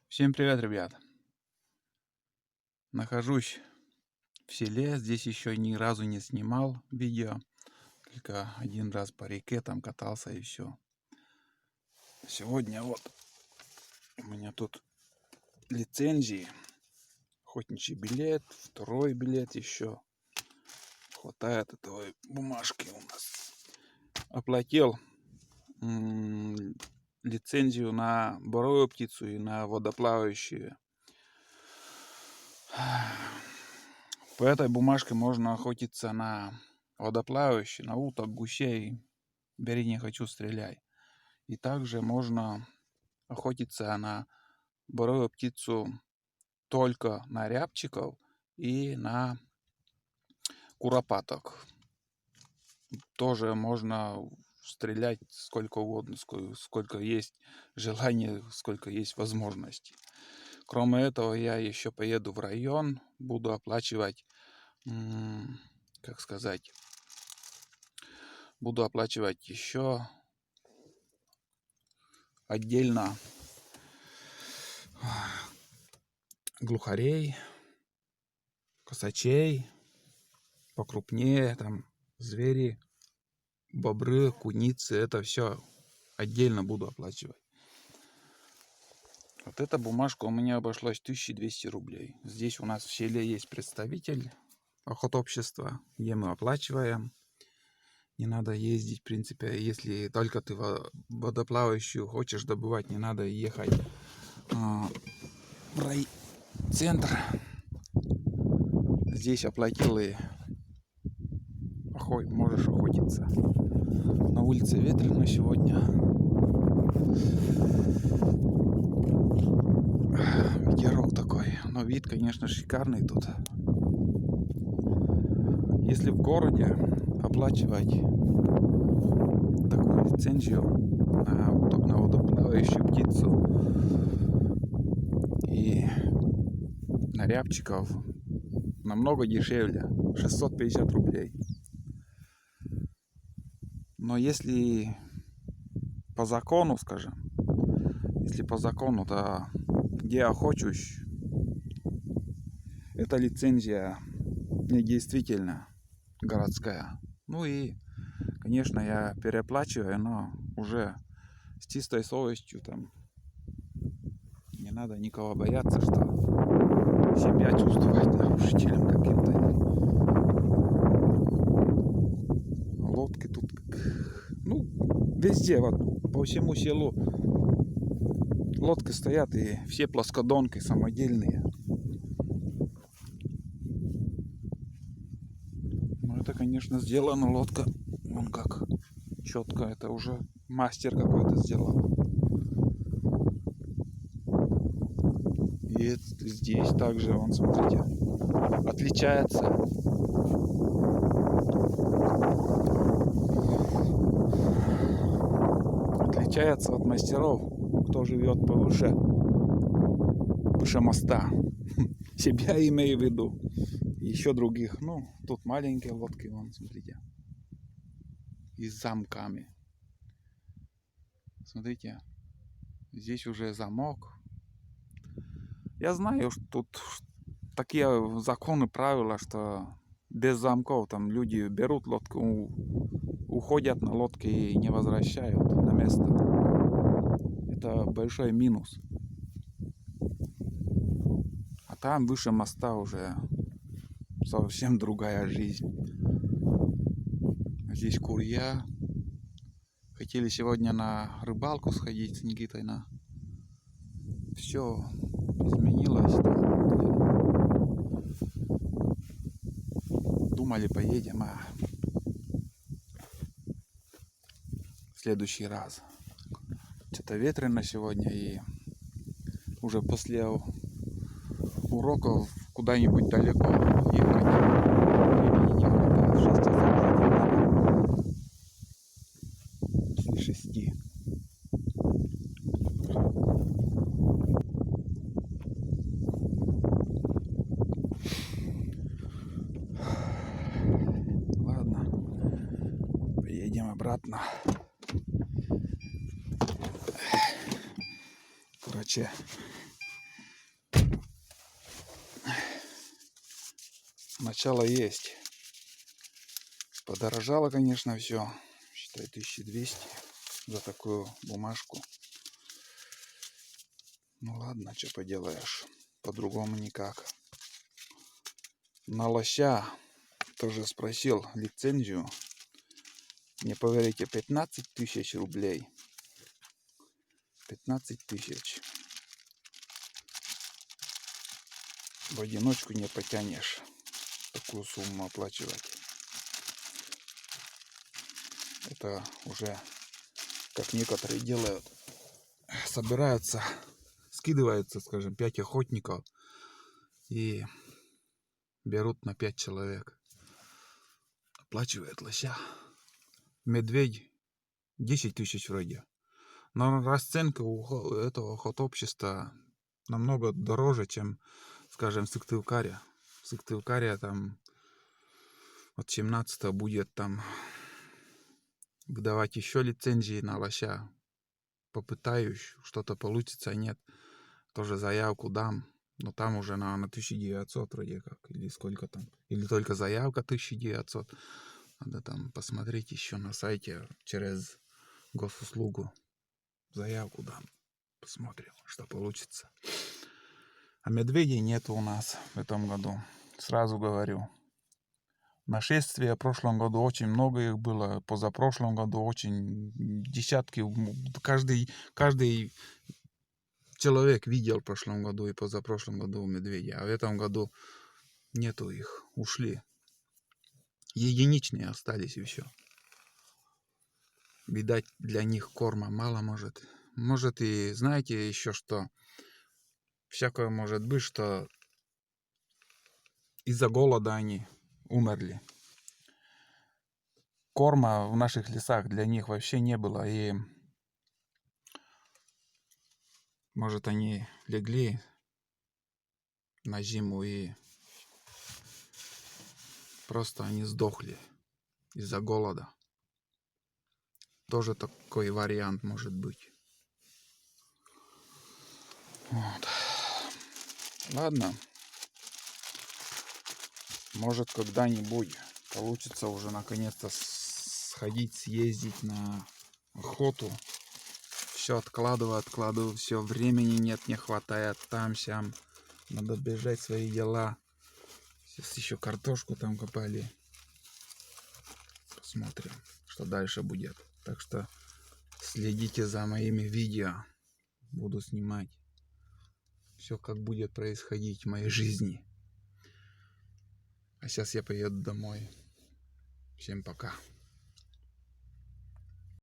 Всем привет, ребят! Нахожусь в селе, здесь еще ни разу не снимал видео, только один раз по реке там катался и все. Сегодня вот у меня тут лицензии, охотничий билет, второй билет еще. Хватает этой бумажки у нас. Оплатил лицензию на боровую птицу и на водоплавающие. По этой бумажке можно охотиться на водоплавающие, на уток, гусей. Бери, не хочу, стреляй. И также можно охотиться на боровую птицу только на рябчиков и на куропаток. Тоже можно стрелять сколько угодно, сколько есть желание, сколько есть возможностей. Кроме этого, я еще поеду в район, буду оплачивать, как сказать, буду оплачивать еще отдельно глухарей, косачей, покрупнее, там звери, бобры, куницы, это все отдельно буду оплачивать. Вот эта бумажка у меня обошлась 1200 рублей. Здесь у нас в селе есть представитель охотобщества, где мы оплачиваем. Не надо ездить, в принципе, если только ты водоплавающую хочешь добывать, не надо ехать в райцентр. Здесь оплатил и можешь охотиться. На улице ветрено сегодня. Ветерок такой. Но вид, конечно, шикарный тут. Если в городе оплачивать такую лицензию на водоплавающую птицу и на рябчиков, намного дешевле. 650 рублей. Но если по закону, скажем, если по закону, то где я охочусь, эта лицензия не действительно городская. Ну и, конечно, я переплачиваю, но уже с чистой совестью, там не надо никого бояться, что себя чувствовать нарушителем каким-то. Лодки тут, ну, везде, вот по всему селу лодки стоят, и все плоскодонки самодельные. Ну, это, конечно, сделана лодка, вон как четко, это уже мастер какой-то сделал. И здесь также, вон, смотрите, отличается. Отличается от мастеров, кто живет повыше, выше моста. Себя имею в виду. Еще других. Ну, тут маленькие лодки, вон, смотрите. И с замками. Смотрите, здесь уже замок. Я знаю, что тут такие законы, правила, что без замков там люди берут лодку, уходят на лодке и не возвращают на место. Это большой минус. А там выше моста уже совсем другая жизнь. Здесь курья. Хотели сегодня на рыбалку сходить с Никитой, на все изменилось. Думали, поедем, а в следующий раз. Что-то ветрено сегодня, и уже после уроков куда-нибудь далеко ехать времени не хватает. 6 часов после 6. Ладно, поедем обратно. Короче, начало есть. Подорожало, конечно, все. Считай, 1200 за такую бумажку. Ну ладно, что поделаешь. По-другому никак. На лося тоже спросил лицензию. Не поверите, 15 тысяч рублей. 15 тысяч. В одиночку не потянешь такую сумму оплачивать. Это уже, как некоторые делают, собираются, скидываются, скажем, 5 охотников и берут на 5 человек. Оплачивает лося. Медведь 10 тысяч вроде. Но расценка у этого охотобщества намного дороже, чем, скажем, в Сыктывкаре. В Сыктывкаре там от 17 будет там выдавать еще лицензии на лося. Попытаюсь, что-то получится, нет. Тоже заявку дам. Но там уже на 1900 вроде как. Или сколько там. Или только заявка 1900. Надо там посмотреть еще на сайте через госуслугу. Заявку дам. Посмотрим, что получится. А медведей нет у нас в этом году. Сразу говорю. Нашествия в прошлом году очень много их было. Позапрошлом году очень десятки. Каждый человек видел в прошлом году и позапрошлом году медведя. А в этом году нету их. Ушли. Единичные остались и все. Видать, для них корма мало может. Может и знаете еще что? Всякое может быть, что из-за голода они умерли. Корма в наших лесах для них вообще не было. И может они легли на зиму и просто они сдохли из-за голода. Тоже такой вариант может быть. Вот. Ладно. Может когда-нибудь получится уже наконец-то сходить, съездить на охоту. Все откладываю, все времени нет, не хватает, там-сям. Надо бежать свои дела. Сейчас еще картошку там копали. Посмотрим, что дальше будет. Так что следите за моими видео. Буду снимать все, как будет происходить в моей жизни. А сейчас я поеду домой. Всем пока.